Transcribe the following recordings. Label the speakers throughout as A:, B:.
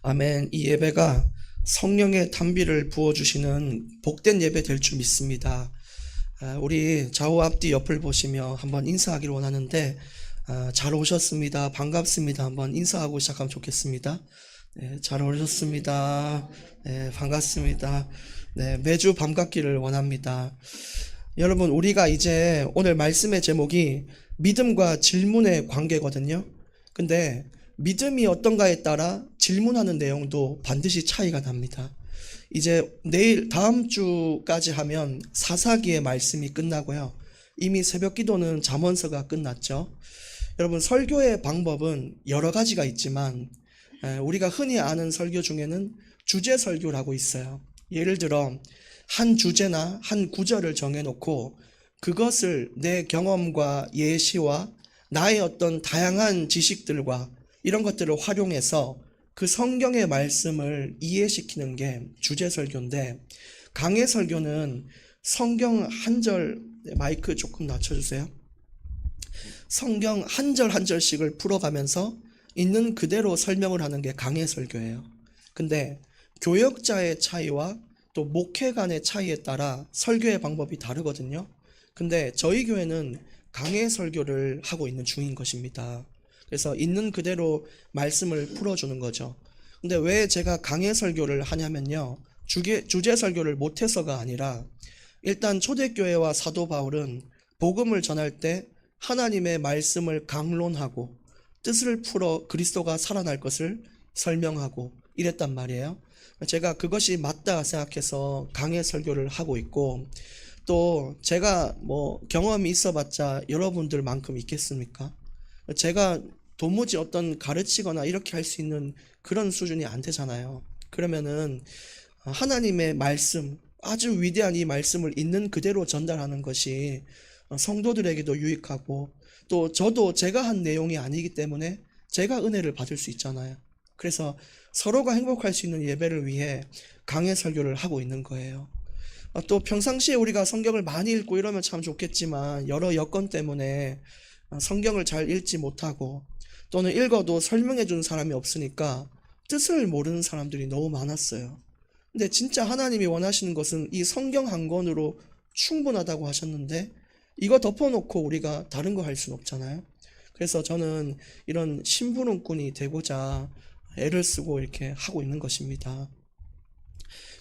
A: 아멘. 이 예배가 성령의 단비를 부어주시는 복된 예배 될 줄 믿습니다. 우리 좌우 앞뒤 옆을 보시며 한번 인사하기를 원하는데, 잘 오셨습니다. 반갑습니다. 한번 인사하고 시작하면 좋겠습니다. 네, 잘 오셨습니다. 네, 반갑습니다. 네, 매주 반갑기를 원합니다. 여러분, 우리가 이제 오늘 말씀의 제목이 믿음과 질문의 관계거든요. 근데 믿음이 어떤가에 따라 질문하는 내용도 반드시 차이가 납니다. 이제 내일 다음 주까지 하면 사사기의 말씀이 끝나고요. 이미 새벽 기도는 잠언서가 끝났죠. 여러분, 설교의 방법은 여러 가지가 있지만 우리가 흔히 아는 설교 중에는 주제 설교라고 있어요. 예를 들어 한 주제나 한 구절을 정해놓고 그것을 내 경험과 예시와 나의 어떤 다양한 지식들과 이런 것들을 활용해서 그 성경의 말씀을 이해시키는 게 주제 설교인데, 강해 설교는 성경 한 절, 마이크 조금 낮춰주세요. 성경 한 절 한 절씩을 풀어가면서 있는 그대로 설명을 하는 게 강해 설교예요. 근데 교역자의 차이와 또 목회 간의 차이에 따라 설교의 방법이 다르거든요. 근데 저희 교회는 강해 설교를 하고 있는 중인 것입니다. 그래서 있는 그대로 말씀을 풀어주는 거죠. 근데 왜 제가 강해 설교를 하냐면요, 주제 설교를 못해서가 아니라, 일단 초대교회와 사도 바울은 복음을 전할 때 하나님의 말씀을 강론하고 뜻을 풀어 그리스도가 살아날 것을 설명하고 이랬단 말이에요. 제가 그것이 맞다 생각해서 강해 설교를 하고 있고, 또 제가 경험이 있어봤자 여러분들만큼 있겠습니까? 제가 도무지 어떤 가르치거나 이렇게 할 수 있는 그런 수준이 안 되잖아요. 그러면은 하나님의 말씀, 아주 위대한 이 말씀을 있는 그대로 전달하는 것이 성도들에게도 유익하고, 또 저도 제가 한 내용이 아니기 때문에 제가 은혜를 받을 수 있잖아요. 그래서 서로가 행복할 수 있는 예배를 위해 강해 설교를 하고 있는 거예요. 또 평상시에 우리가 성경을 많이 읽고 이러면 참 좋겠지만 여러 여건 때문에 성경을 잘 읽지 못하고, 또는 읽어도 설명해 준 사람이 없으니까 뜻을 모르는 사람들이 너무 많았어요. 근데 진짜 하나님이 원하시는 것은 이 성경 한 권으로 충분하다고 하셨는데, 이거 덮어놓고 우리가 다른 거 할 수는 없잖아요. 그래서 저는 이런 심부름꾼이 되고자 애를 쓰고 이렇게 하고 있는 것입니다.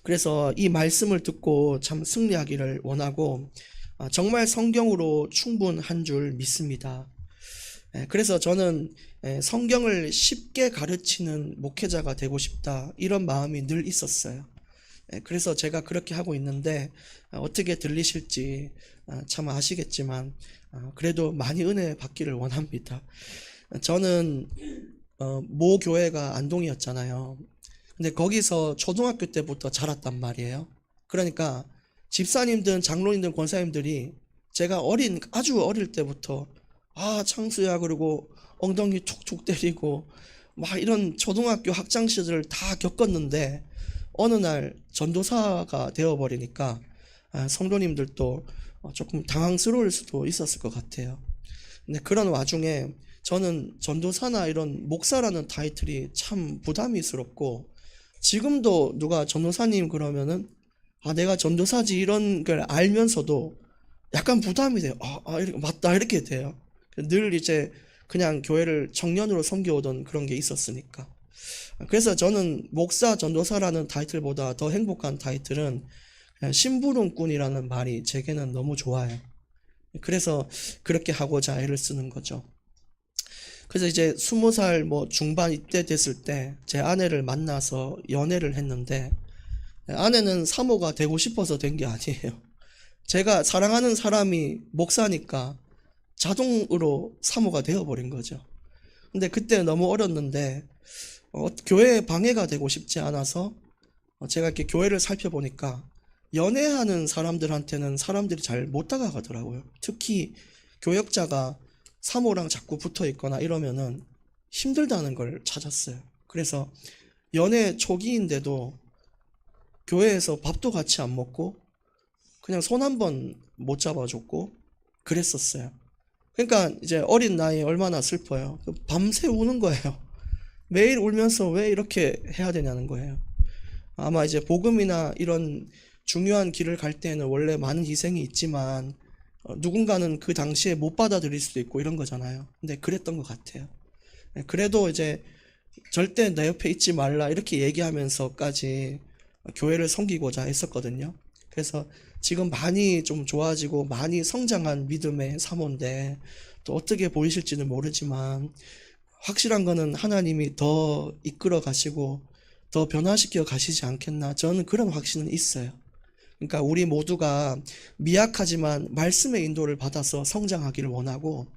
A: 그래서 이 말씀을 듣고 참 승리하기를 원하고, 정말 성경으로 충분한 줄 믿습니다. 그래서 저는 성경을 쉽게 가르치는 목회자가 되고 싶다, 이런 마음이 늘 있었어요. 그래서 제가 그렇게 하고 있는데, 어떻게 들리실지 참 아시겠지만 그래도 많이 은혜 받기를 원합니다. 저는 모 교회가 안동이었잖아요. 근데 거기서 초등학교 때부터 자랐단 말이에요. 그러니까 집사님들, 장로님들, 권사님들이 제가 아주 어릴 때부터 창수야 그러고 엉덩이 툭툭 때리고 막 이런 초등학교 학창 시절을 다 겪었는데, 어느 날 전도사가 되어버리니까 성도님들도 조금 당황스러울 수도 있었을 것 같아요. 근데 그런 와중에 저는 전도사나 이런 목사라는 타이틀이 참 부담스럽고, 지금도 누가 전도사님 그러면은 내가 전도사지 이런 걸 알면서도 약간 부담이 돼요. 이렇게 맞다 이렇게 돼요. 늘 이제 그냥 교회를 청년으로 섬겨오던 그런 게 있었으니까. 그래서 저는 목사 전도사라는 타이틀보다 더 행복한 타이틀은 그냥 심부름꾼이라는 말이 제게는 너무 좋아요. 그래서 그렇게 하고자 애를 쓰는 거죠. 그래서 이제 20살 중반 이때 됐을 때 제 아내를 만나서 연애를 했는데, 아내는 사모가 되고 싶어서 된 게 아니에요. 제가 사랑하는 사람이 목사니까 자동으로 사모가 되어버린 거죠. 근데 그때 너무 어렸는데 교회에 방해가 되고 싶지 않아서 제가 이렇게 교회를 살펴보니까 연애하는 사람들한테는 사람들이 잘 못 다가가더라고요. 특히 교역자가 사모랑 자꾸 붙어 있거나 이러면은 힘들다는 걸 찾았어요. 그래서 연애 초기인데도 교회에서 밥도 같이 안 먹고 그냥 손 한 번 못 잡아줬고 그랬었어요. 그러니까 이제 어린 나이에 얼마나 슬퍼요. 밤새 우는 거예요. 매일 울면서 왜 이렇게 해야 되냐는 거예요. 아마 이제 복음이나 이런 중요한 길을 갈 때는 원래 많은 희생이 있지만 누군가는 그 당시에 못 받아들일 수도 있고 이런 거잖아요. 근데 그랬던 것 같아요. 그래도 이제 절대 내 옆에 있지 말라 이렇게 얘기하면서까지 교회를 섬기고자 했었거든요. 그래서 지금 많이 좀 좋아지고 많이 성장한 믿음의 사모인데 또 어떻게 보이실지는 모르지만 확실한 거는 하나님이 더 이끌어 가시고 더 변화시켜 가시지 않겠나, 저는 그런 확신은 있어요. 그러니까 우리 모두가 미약하지만 말씀의 인도를 받아서 성장하기를 원하고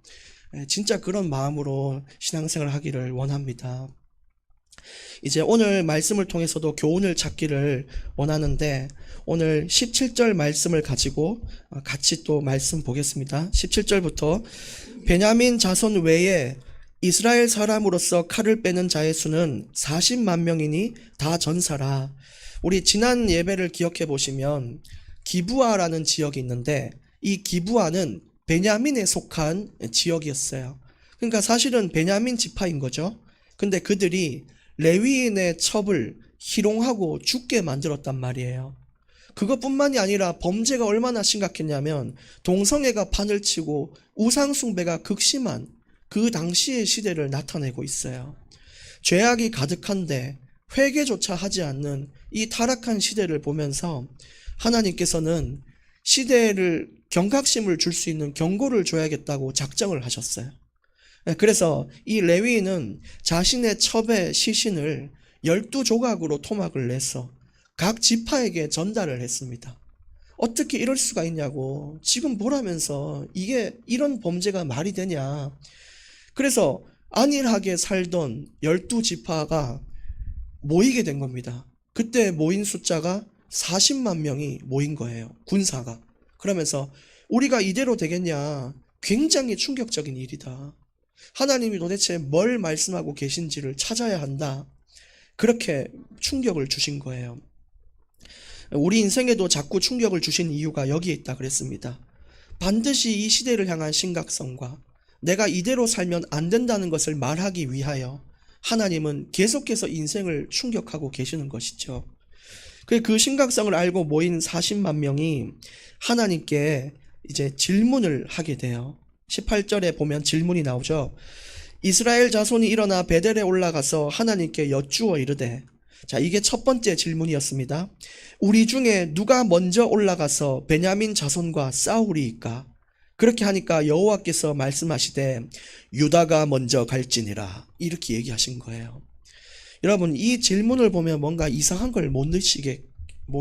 A: 진짜 그런 마음으로 신앙생활을 하기를 원합니다. 이제 오늘 말씀을 통해서도 교훈을 찾기를 원하는데 오늘 17절 말씀을 가지고 같이 또 말씀 보겠습니다. 17절부터 베냐민 자손 외에 이스라엘 사람으로서 칼을 빼는 자의 수는 40만 명이니 다 전사라. 우리 지난 예배를 기억해 보시면 기브아라는 지역이 있는데 이 기브아는 베냐민에 속한 지역이었어요. 그러니까 사실은 베냐민 지파인 거죠. 근데 그들이 레위인의 첩을 희롱하고 죽게 만들었단 말이에요. 그것뿐만이 아니라 범죄가 얼마나 심각했냐면 동성애가 판을 치고 우상숭배가 극심한 그 당시의 시대를 나타내고 있어요. 죄악이 가득한데 회개조차 하지 않는 이 타락한 시대를 보면서 하나님께서는 시대를 경각심을 줄 수 있는 경고를 줘야겠다고 작정을 하셨어요. 그래서 이 레위인은 자신의 첩의 시신을 12조각으로 토막을 내서 각 지파에게 전달을 했습니다. 어떻게 이럴 수가 있냐고, 지금 보라면서 이게 이런 범죄가 말이 되냐. 그래서 안일하게 살던 12지파가 모이게 된 겁니다. 그때 모인 숫자가 40만 명이 모인 거예요. 군사가. 그러면서 우리가 이대로 되겠냐, 굉장히 충격적인 일이다. 하나님이 도대체 뭘 말씀하고 계신지를 찾아야 한다. 그렇게 충격을 주신 거예요. 우리 인생에도 자꾸 충격을 주신 이유가 여기에 있다 그랬습니다. 반드시 이 시대를 향한 심각성과 내가 이대로 살면 안 된다는 것을 말하기 위하여 하나님은 계속해서 인생을 충격하고 계시는 것이죠. 그 심각성을 알고 모인 40만 명이 하나님께 이제 질문을 하게 돼요. 18절에 보면 질문이 나오죠. 이스라엘 자손이 일어나 베델에 올라가서 하나님께 여쭈어 이르되, 자, 이게 첫 번째 질문이었습니다. 우리 중에 누가 먼저 올라가서 베냐민 자손과 싸우리이까? 그렇게 하니까 여호와께서 말씀하시되 유다가 먼저 갈지니라, 이렇게 얘기하신 거예요. 여러분, 이 질문을 보면 뭔가 이상한 걸 못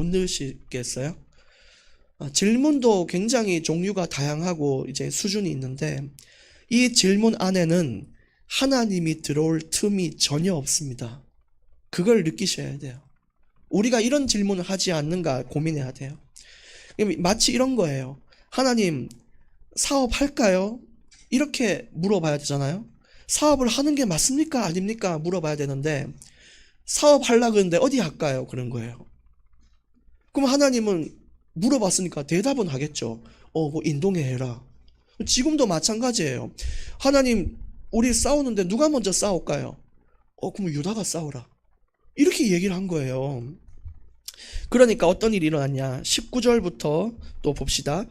A: 넣으시겠어요? 질문도 굉장히 종류가 다양하고 이제 수준이 있는데 이 질문 안에는 하나님이 들어올 틈이 전혀 없습니다. 그걸 느끼셔야 돼요. 우리가 이런 질문을 하지 않는가 고민해야 돼요. 마치 이런 거예요. 하나님, 사업할까요? 이렇게 물어봐야 되잖아요. 사업을 하는 게 맞습니까? 아닙니까? 물어봐야 되는데 사업하려고 하는데 어디 할까요? 그런 거예요. 그럼 하나님은 물어봤으니까 대답은 하겠죠. 뭐 인동에 해라. 지금도 마찬가지예요. 하나님, 우리 싸우는데 누가 먼저 싸울까요? 그럼 유다가 싸우라. 이렇게 얘기를 한 거예요. 그러니까 어떤 일이 일어났냐. 19절부터 또 봅시다.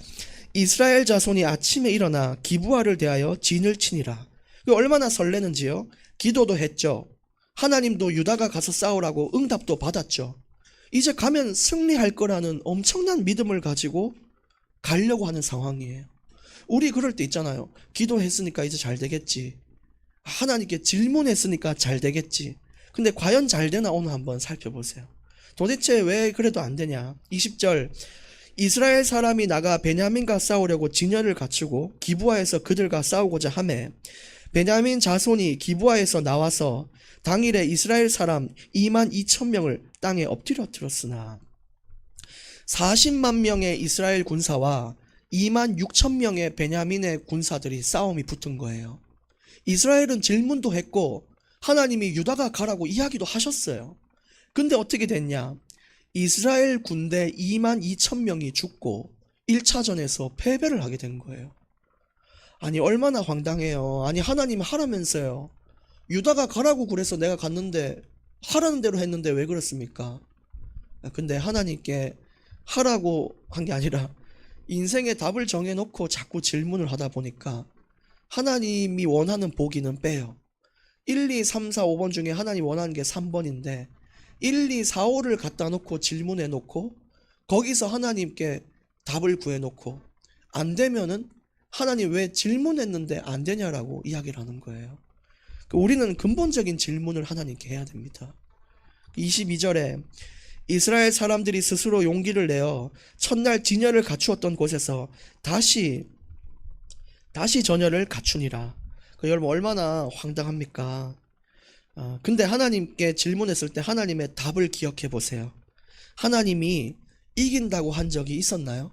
A: 이스라엘 자손이 아침에 일어나 기브아를 대하여 진을 치니라. 얼마나 설레는지요. 기도도 했죠. 하나님도 유다가 가서 싸우라고 응답도 받았죠. 이제 가면 승리할 거라는 엄청난 믿음을 가지고 가려고 하는 상황이에요. 우리 그럴 때 있잖아요. 기도했으니까 이제 잘 되겠지. 하나님께 질문했으니까 잘 되겠지. 근데 과연 잘 되나 오늘 한번 살펴보세요. 도대체 왜 그래도 안 되냐. 20절, 이스라엘 사람이 나가 베냐민과 싸우려고 진열을 갖추고 기브아에서 그들과 싸우고자 하매 베냐민 자손이 기브아에서 나와서 당일에 이스라엘 사람 2만 2천 명을 땅에 엎드려뜨렸으나 40만 명의 이스라엘 군사와 2만 6천 명의 베냐민의 군사들이 싸움이 붙은 거예요. 이스라엘은 질문도 했고 하나님이 유다가 가라고 이야기도 하셨어요. 근데 어떻게 됐냐? 이스라엘 군대 2만 2천 명이 죽고 1차전에서 패배를 하게 된 거예요. 아니, 얼마나 황당해요. 아니, 하나님 하라면서요. 유다가 가라고 그래서 내가 갔는데 하라는 대로 했는데 왜 그렇습니까? 근데 하나님께 하라고 한 게 아니라 인생의 답을 정해놓고 자꾸 질문을 하다 보니까 하나님이 원하는 보기는 빼요. 1, 2, 3, 4, 5번 중에 하나님 원하는 게 3번인데 1, 2, 4, 5를 갖다 놓고 질문해 놓고 거기서 하나님께 답을 구해 놓고 안 되면은 하나님 왜 질문했는데 안 되냐라고 이야기를 하는 거예요. 우리는 근본적인 질문을 하나님께 해야 됩니다. 22절에 이스라엘 사람들이 스스로 용기를 내어 첫날 진열을 갖추었던 곳에서 다시 전열을 갖추니라. 여러분 얼마나 황당합니까? 근데 하나님께 질문했을 때 하나님의 답을 기억해 보세요. 하나님이 이긴다고 한 적이 있었나요?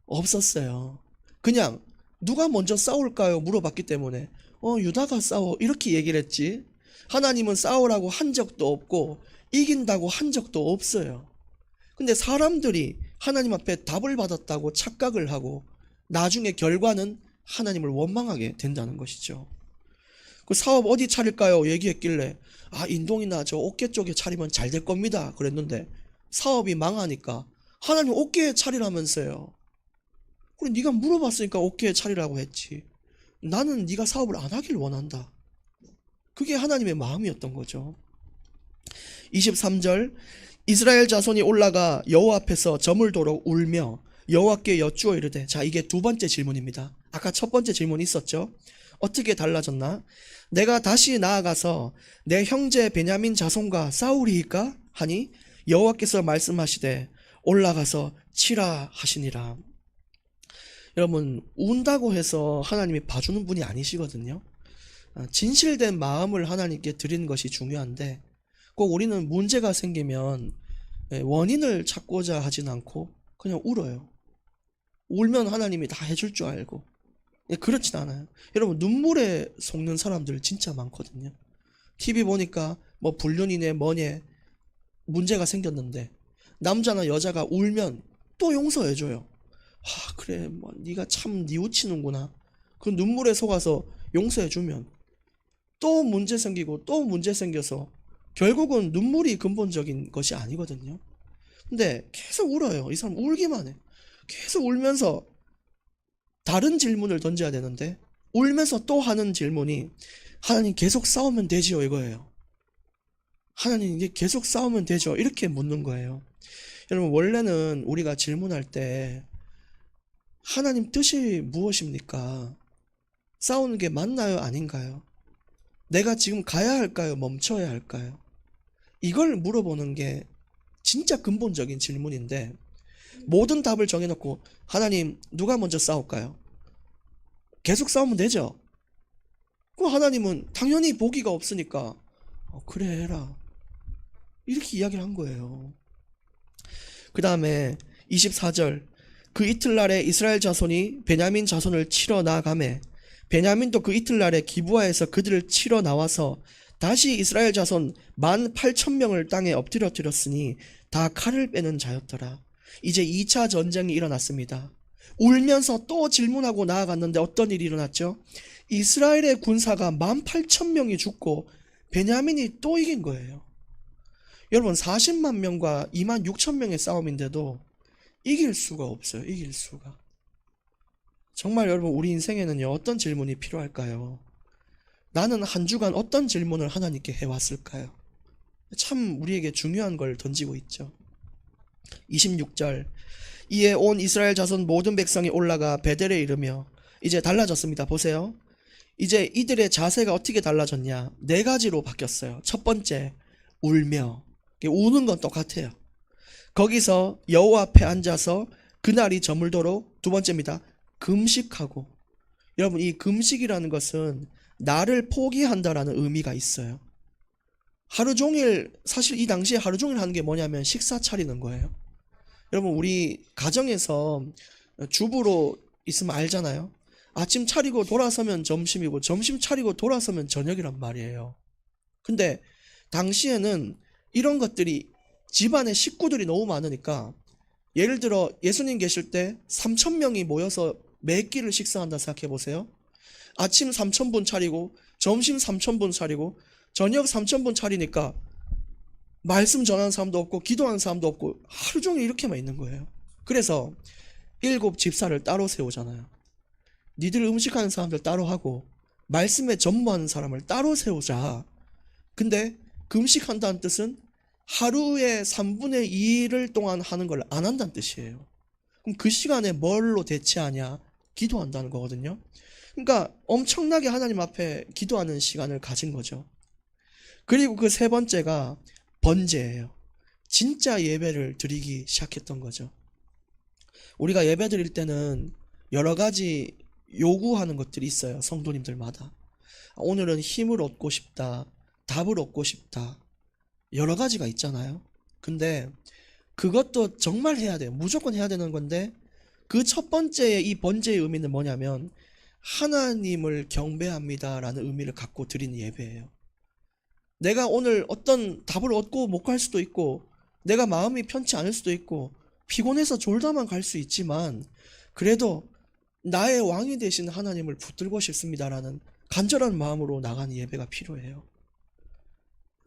A: 없었어요. 그냥 누가 먼저 싸울까요? 물어봤기 때문에 유다가 싸워 이렇게 얘기를 했지, 하나님은 싸우라고 한 적도 없고 이긴다고 한 적도 없어요. 근데 사람들이 하나님 앞에 답을 받았다고 착각을 하고 나중에 결과는 하나님을 원망하게 된다는 것이죠. 그 사업 어디 차릴까요? 얘기했길래 인동이나 저 어깨 쪽에 차리면 잘 될 겁니다 그랬는데 사업이 망하니까 하나님 어깨에 차리라면서요. 그래 네가 물어봤으니까 어깨에 차리라고 했지. 나는 네가 사업을 안 하길 원한다. 그게 하나님의 마음이었던 거죠. 23절 이스라엘 자손이 올라가 여호와 앞에서 저물도록 울며 여호와께 여쭈어 이르되, 자 이게 두 번째 질문입니다. 아까 첫 번째 질문이 있었죠. 어떻게 달라졌나? 내가 다시 나아가서 내 형제 베냐민 자손과 싸우리이까 하니 여호와께서 말씀하시되 올라가서 치라 하시니라. 여러분 운다고 해서 하나님이 봐주는 분이 아니시거든요. 진실된 마음을 하나님께 드리는 것이 중요한데 꼭 우리는 문제가 생기면 원인을 찾고자 하진 않고 그냥 울어요. 울면 하나님이 다 해줄 줄 알고. 그렇진 않아요. 여러분 눈물에 속는 사람들 진짜 많거든요. TV 보니까 뭐 불륜이네 뭐네 문제가 생겼는데 남자나 여자가 울면 또 용서해줘요. 그래 뭐 네가 참 뉘우치는구나. 그 눈물에 속아서 용서해주면 또 문제 생기고 또 문제 생겨서 결국은 눈물이 근본적인 것이 아니거든요. 근데 계속 울어요. 이 사람 울기만 해. 계속 울면서 다른 질문을 던져야 되는데 울면서 또 하는 질문이 하나님 계속 싸우면 되지요 이거예요. 하나님 이제 계속 싸우면 되죠 이렇게 묻는 거예요. 여러분 원래는 우리가 질문할 때 하나님 뜻이 무엇입니까? 싸우는 게 맞나요 아닌가요? 내가 지금 가야 할까요 멈춰야 할까요? 이걸 물어보는 게 진짜 근본적인 질문인데 모든 답을 정해놓고 하나님 누가 먼저 싸울까요? 계속 싸우면 되죠. 그럼 하나님은 당연히 보기가 없으니까 그래 해라 이렇게 이야기를 한 거예요. 그 다음에 24절 그 이틀날에 이스라엘 자손이 베냐민 자손을 치러 나가매 베냐민도 그 이틀날에 기브아에서 그들을 치러 나와서 다시 이스라엘 자손 18,000명을 땅에 엎드려뜨렸으니 다 칼을 빼는 자였더라. 이제 2차 전쟁이 일어났습니다. 울면서 또 질문하고 나아갔는데 어떤 일이 일어났죠? 이스라엘의 군사가 18,000명이 죽고 베냐민이 또 이긴 거예요. 여러분 40만 명과 26,000명의 싸움인데도 이길 수가 없어요. 이길 수가. 정말 여러분 우리 인생에는요 어떤 질문이 필요할까요? 나는 한 주간 어떤 질문을 하나님께 해왔을까요? 참 우리에게 중요한 걸 던지고 있죠. 26절 이에 온 이스라엘 자손 모든 백성이 올라가 베델에 이르며 이제 달라졌습니다. 보세요. 이제 이들의 자세가 어떻게 달라졌냐? 네 가지로 바뀌었어요. 첫 번째 울며, 우는 건 똑같아요. 거기서 여호와 앞에 앉아서 그날이 저물도록. 두 번째입니다. 금식하고. 여러분 이 금식이라는 것은 나를 포기한다라는 의미가 있어요. 하루 종일 사실 이 당시에 하루 종일 하는 게 뭐냐면 식사 차리는 거예요. 여러분 우리 가정에서 주부로 있으면 알잖아요. 아침 차리고 돌아서면 점심이고 점심 차리고 돌아서면 저녁이란 말이에요. 근데 당시에는 이런 것들이 집안에 식구들이 너무 많으니까 예를 들어 예수님 계실 때 3,000명이 모여서 매 끼를 식사한다 생각해 보세요. 아침 3,000분 차리고 점심 3,000분 차리고 저녁 3,000분 차리니까 말씀 전하는 사람도 없고 기도하는 사람도 없고 하루 종일 이렇게만 있는 거예요. 그래서 7 집사를 따로 세우잖아요. 니들 음식하는 사람들 따로 하고 말씀에 전무하는 사람을 따로 세우자. 근데 금식한다는 뜻은 하루의 3분의 2를 동안 하는 걸 안 한다는 뜻이에요. 그럼 그 시간에 뭘로 대체하냐? 기도한다는 거거든요. 그러니까 엄청나게 하나님 앞에 기도하는 시간을 가진 거죠. 그리고 그 세 번째가 번제예요. 진짜 예배를 드리기 시작했던 거죠. 우리가 예배 드릴 때는 여러 가지 요구하는 것들이 있어요. 성도님들마다. 오늘은 힘을 얻고 싶다. 답을 얻고 싶다. 여러 가지가 있잖아요. 근데 그것도 정말 해야 돼요. 무조건 해야 되는 건데 그 첫 번째의 이 번제의 의미는 뭐냐면 하나님을 경배합니다라는 의미를 갖고 드리는 예배예요. 내가 오늘 어떤 답을 얻고 못 갈 수도 있고 내가 마음이 편치 않을 수도 있고 피곤해서 졸다만 갈 수 있지만 그래도 나의 왕이 되신 하나님을 붙들고 싶습니다라는 간절한 마음으로 나가는 예배가 필요해요.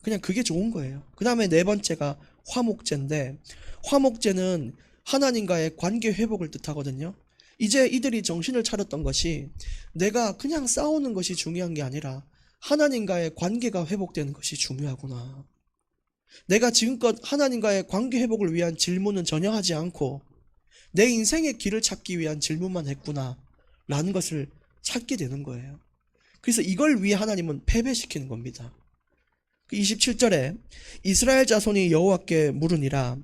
A: 그냥 그게 좋은 거예요. 그 다음에 네 번째가 화목제인데 화목제는 하나님과의 관계 회복을 뜻하거든요. 이제 이들이 정신을 차렸던 것이 내가 그냥 싸우는 것이 중요한 게 아니라 하나님과의 관계가 회복되는 것이 중요하구나. 내가 지금껏 하나님과의 관계 회복을 위한 질문은 전혀 하지 않고 내 인생의 길을 찾기 위한 질문만 했구나 라는 것을 찾게 되는 거예요. 그래서 이걸 위해 하나님은 패배시키는 겁니다. 27절에 이스라엘 자손이 여호와께 물으니라.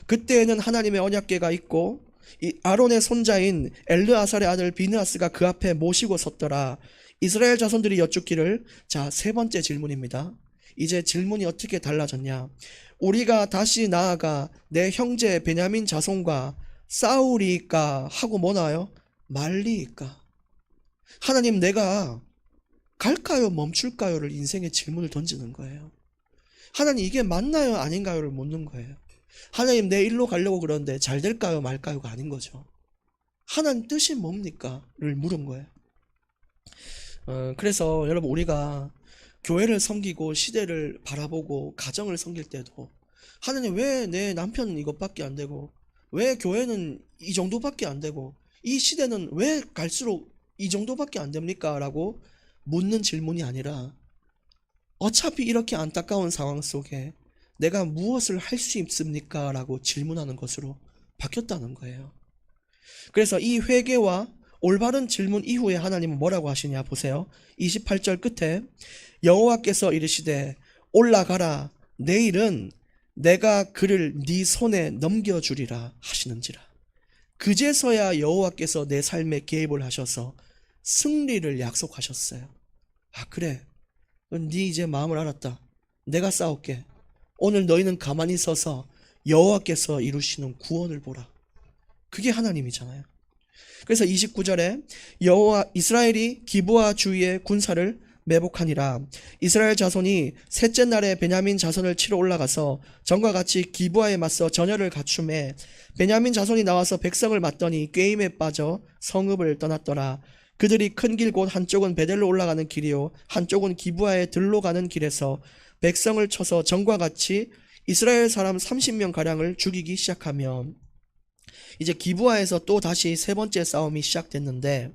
A: 그때에는 하나님의 언약궤가 있고 이 아론의 손자인 엘르아살의 아들 비느하스가 그 앞에 모시고 섰더라. 이스라엘 자손들이 여쭙기를, 자, 세 번째 질문입니다. 이제 질문이 어떻게 달라졌냐? 우리가 다시 나아가 내 형제 베냐민 자손과 싸우리까 하고 뭐 나와요? 말리까. 하나님, 내가 갈까요 멈출까요를 인생의 질문을 던지는 거예요. 하나님, 이게 맞나요 아닌가요를 묻는 거예요. 하나님, 내 일로 가려고 그러는데 잘 될까요 말까요가 아닌 거죠. 하나님 뜻이 뭡니까?를 물은 거예요. 그래서 여러분, 우리가 교회를 섬기고 시대를 바라보고 가정을 섬길 때도 하나님, 왜 내 남편은 이것밖에 안 되고 왜 교회는 이 정도밖에 안 되고 이 시대는 왜 갈수록 이 정도밖에 안 됩니까? 라고 묻는 질문이 아니라 어차피 이렇게 안타까운 상황 속에 내가 무엇을 할 수 있습니까? 라고 질문하는 것으로 바뀌었다는 거예요. 그래서 이 회개와 올바른 질문 이후에 하나님은 뭐라고 하시냐 보세요. 28절 끝에 여호와께서 이르시되 올라가라, 내일은 내가 그를 네 손에 넘겨주리라 하시는지라. 그제서야 여호와께서 내 삶에 개입을 하셔서 승리를 약속하셨어요. 아, 그래, 네 이제 마음을 알았다. 내가 싸울게. 오늘 너희는 가만히 서서 여호와께서 이루시는 구원을 보라. 그게 하나님이잖아요. 그래서 29절에 여호와 이스라엘이 기브아 주위의 군사를 매복하니라. 이스라엘 자손이 셋째 날에 베냐민 자손을 치러 올라가서 전과 같이 기브아에 맞서 전열을 갖춤에 베냐민 자손이 나와서 백성을 맞더니 꾀임에 빠져 성읍을 떠났더라. 그들이 큰 길 곧 한쪽은 베델로 올라가는 길이요 한쪽은 기브아에 들로 가는 길에서 백성을 쳐서 전과 같이 이스라엘 사람 30명 가량을 죽이기 시작하며, 이제 기브아에서 또 다시 세 번째 싸움이 시작됐는데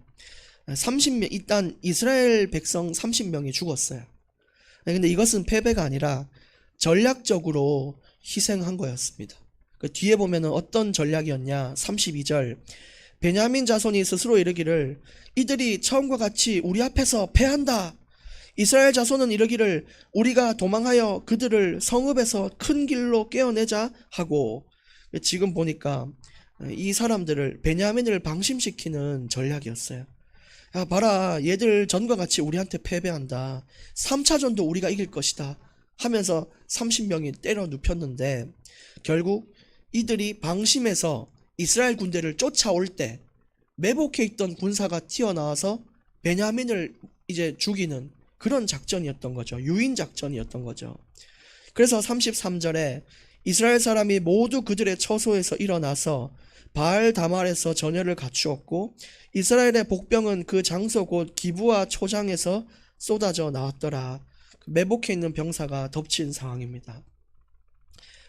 A: 30명, 일단 이스라엘 백성 30명이 죽었어요. 근데 이것은 패배가 아니라 전략적으로 희생한 거였습니다. 그 뒤에 보면은 어떤 전략이었냐. 32절, 베냐민 자손이 스스로 이르기를 이들이 처음과 같이 우리 앞에서 패한다. 이스라엘 자손은 이르기를 우리가 도망하여 그들을 성읍에서 큰 길로 깨어내자 하고, 지금 보니까 이 사람들을, 베냐민을 방심시키는 전략이었어요. 야, 봐라, 얘들 전과 같이 우리한테 패배한다. 3차전도 우리가 이길 것이다 하면서 30명이 때려 눕혔는데 결국 이들이 방심해서 이스라엘 군대를 쫓아올 때 매복해 있던 군사가 튀어나와서 베냐민을 이제 죽이는 그런 작전이었던 거죠. 유인 작전이었던 거죠. 그래서 33절에 이스라엘 사람이 모두 그들의 처소에서 일어나서 바알 다말에서 전열을 갖추었고 이스라엘의 복병은 그 장소 곧 기브아 초장에서 쏟아져 나왔더라. 매복해 있는 병사가 덮친 상황입니다.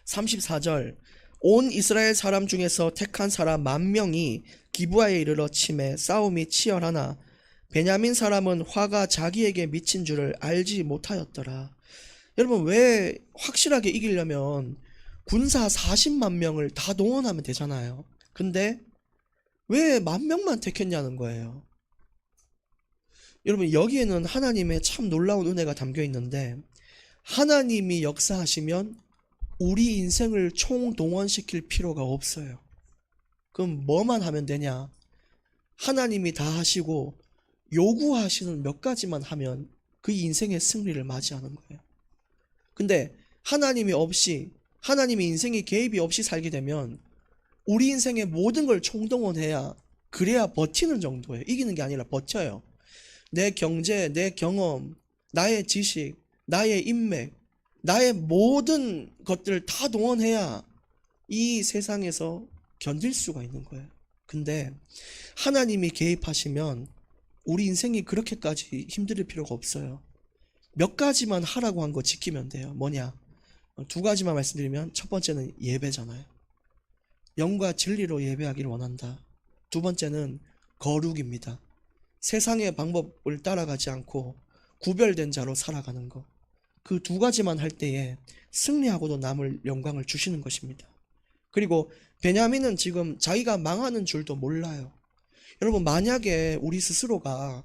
A: 34절 온 이스라엘 사람 중에서 택한 사람 10,000명이 기브아에 이르러 치매 싸움이 치열하나 베냐민 사람은 화가 자기에게 미친 줄을 알지 못하였더라. 여러분, 왜 확실하게 이기려면 군사 40만 명을 다 동원하면 되잖아요. 근데 왜 10,000명만 택했냐는 거예요. 여러분, 여기에는 하나님의 참 놀라운 은혜가 담겨 있는데, 하나님이 역사하시면 우리 인생을 총동원시킬 필요가 없어요. 그럼 뭐만 하면 되냐? 하나님이 다 하시고 요구하시는 몇 가지만 하면 그 인생의 승리를 맞이하는 거예요. 근데 하나님이 없이, 하나님의 인생의 개입이 없이 살게 되면 우리 인생의 모든 걸 총동원해야, 그래야 버티는 정도예요. 이기는 게 아니라 버텨요. 내 경제, 내 경험, 나의 지식, 나의 인맥, 나의 모든 것들을 다 동원해야 이 세상에서 견딜 수가 있는 거예요. 근데 하나님이 개입하시면 우리 인생이 그렇게까지 힘들 필요가 없어요. 몇 가지만 하라고 한 거 지키면 돼요. 뭐냐? 2가지만 말씀드리면, 첫 번째는 예배잖아요. 영과 진리로 예배하기를 원한다. 2번째는 거룩입니다. 세상의 방법을 따라가지 않고 구별된 자로 살아가는 것. 그 2가지만 할 때에 승리하고도 남을 영광을 주시는 것입니다. 그리고 베냐민은 지금 자기가 망하는 줄도 몰라요. 여러분, 만약에 우리 스스로가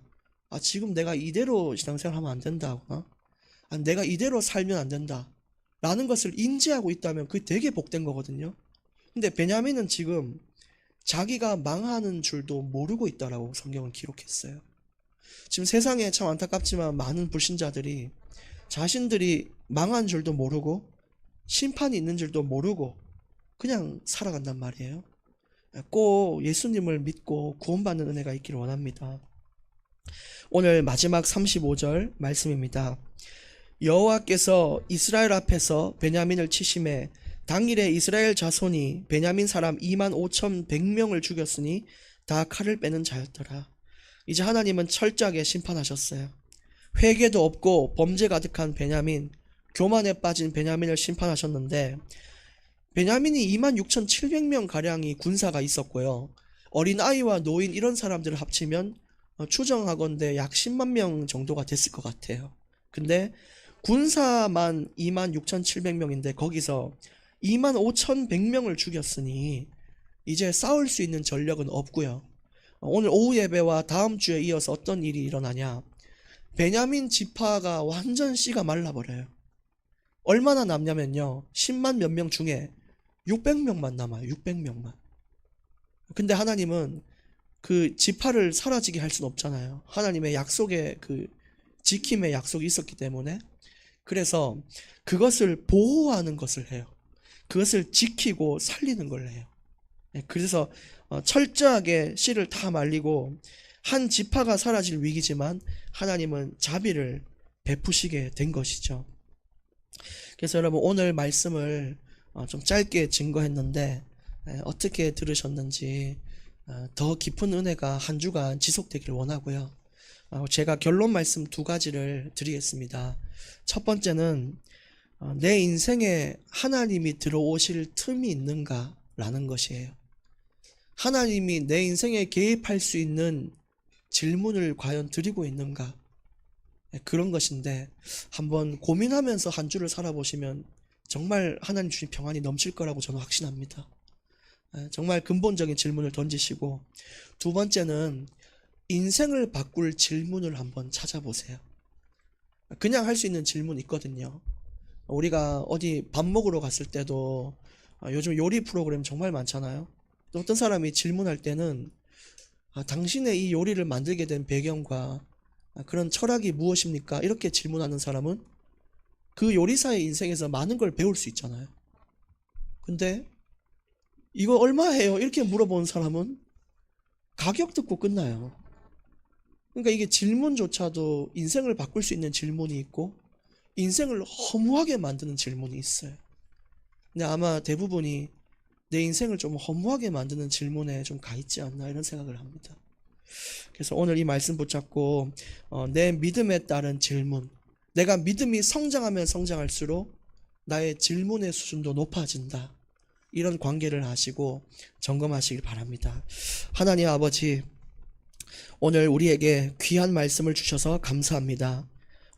A: 지금 내가 이대로 신앙생활하면 안 된다거나 내가 이대로 살면 안 된다 라는 것을 인지하고 있다면 그게 되게 복된 거거든요. 근데 베냐민은 지금 자기가 망하는 줄도 모르고 있다라고 성경은 기록했어요. 지금 세상에 참 안타깝지만 많은 불신자들이 자신들이 망한 줄도 모르고 심판이 있는 줄도 모르고 그냥 살아간단 말이에요. 꼭 예수님을 믿고 구원받는 은혜가 있기를 원합니다. 오늘 마지막 35절 말씀입니다. 여호와께서 이스라엘 앞에서 베냐민을 치심해 당일에 이스라엘 자손이 베냐민 사람 25,100명을 죽였으니 다 칼을 빼는 자였더라. 이제 하나님은 철저하게 심판하셨어요. 회개도 없고 범죄 가득한 베냐민, 교만에 빠진 베냐민을 심판하셨는데, 베냐민이 26,700명 가량이 군사가 있었고요. 어린아이와 노인 이런 사람들을 합치면 추정하건대 약 10만 명 정도가 됐을 것 같아요. 근데 군사만 26,700명인데 거기서 25,100명을 죽였으니 이제 싸울 수 있는 전력은 없고요. 오늘 오후 예배와 다음 주에 이어서 어떤 일이 일어나냐? 베냐민 지파가 완전 씨가 말라버려요. 얼마나 남냐면요, 10만 몇 명 중에 600명만 남아요. 600명만. 근데 하나님은 그 지파를 사라지게 할 수는 없잖아요. 하나님의 약속의 그 지킴의 약속이 있었기 때문에, 그래서 그것을 보호하는 것을 해요. 그것을 지키고 살리는 걸 해요. 그래서 철저하게 씨를 다 말리고 한 지파가 사라질 위기지만 하나님은 자비를 베푸시게 된 것이죠. 그래서 여러분, 오늘 말씀을 좀 짧게 증거했는데 어떻게 들으셨는지 더 깊은 은혜가 한 주간 지속되길 원하고요. 제가 결론 말씀 2가지를 드리겠습니다. 첫 번째는 내 인생에 하나님이 들어오실 틈이 있는가 라는 것이에요. 하나님이 내 인생에 개입할 수 있는 질문을 과연 드리고 있는가, 그런 것인데, 한번 고민하면서 한 주를 살아보시면 정말 하나님 주신 평안이 넘칠 거라고 저는 확신합니다. 정말 근본적인 질문을 던지시고, 2번째는 인생을 바꿀 질문을 한번 찾아보세요. 그냥 할 수 있는 질문 있거든요. 우리가 어디 밥 먹으러 갔을 때도 요즘 요리 프로그램 정말 많잖아요. 또 어떤 사람이 질문할 때는 당신의 이 요리를 만들게 된 배경과 그런 철학이 무엇입니까? 이렇게 질문하는 사람은 그 요리사의 인생에서 많은 걸 배울 수 있잖아요. 근데 이거 얼마 해요? 이렇게 물어보는 사람은 가격 듣고 끝나요. 그러니까 이게 질문조차도 인생을 바꿀 수 있는 질문이 있고 인생을 허무하게 만드는 질문이 있어요. 근데 아마 대부분이 내 인생을 좀 허무하게 만드는 질문에 좀 가 있지 않나, 이런 생각을 합니다. 그래서 오늘 이 말씀 붙잡고 내 믿음에 따른 질문, 내가 믿음이 성장하면 성장할수록 나의 질문의 수준도 높아진다. 이런 관계를 하시고 점검하시길 바랍니다. 하나님 아버지, 오늘 우리에게 귀한 말씀을 주셔서 감사합니다.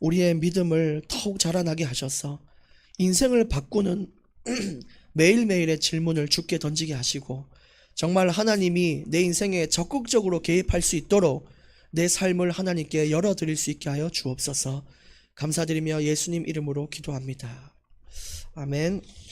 A: 우리의 믿음을 더욱 자라나게 하셔서 인생을 바꾸는 매일매일의 질문을 주께 던지게 하시고, 정말 하나님이 내 인생에 적극적으로 개입할 수 있도록 내 삶을 하나님께 열어드릴 수 있게 하여 주옵소서. 감사드리며 예수님 이름으로 기도합니다. 아멘.